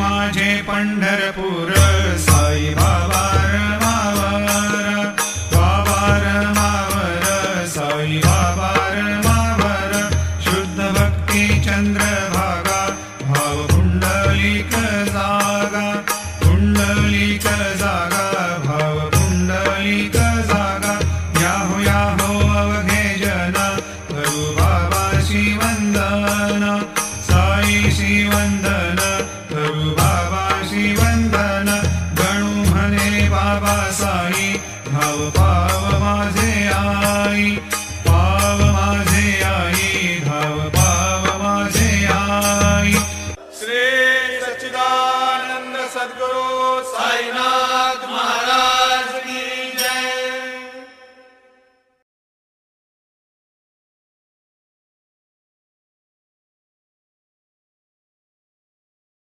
माझे पंढरपूर साई बाबा रमावर, बाबा रमावर, साई बाबा रमावर. शुद्ध भक्ती चंद्रभागा, भाव पुंडलिक जागा, पुंडलिक जागा, भाव पुंडलिक जागा. याहो याहो अवघे जना, करू बाबाशी वंदन, साईशी वंदन, करू बाबाशी वंदन. गणू म्हणे बाबा साई, भाव पाव माझे आई, पाव माझे आई, भाव पाव माझे आई. श्री सच्चिदानंद सद्गुरु साईनाथ महाराज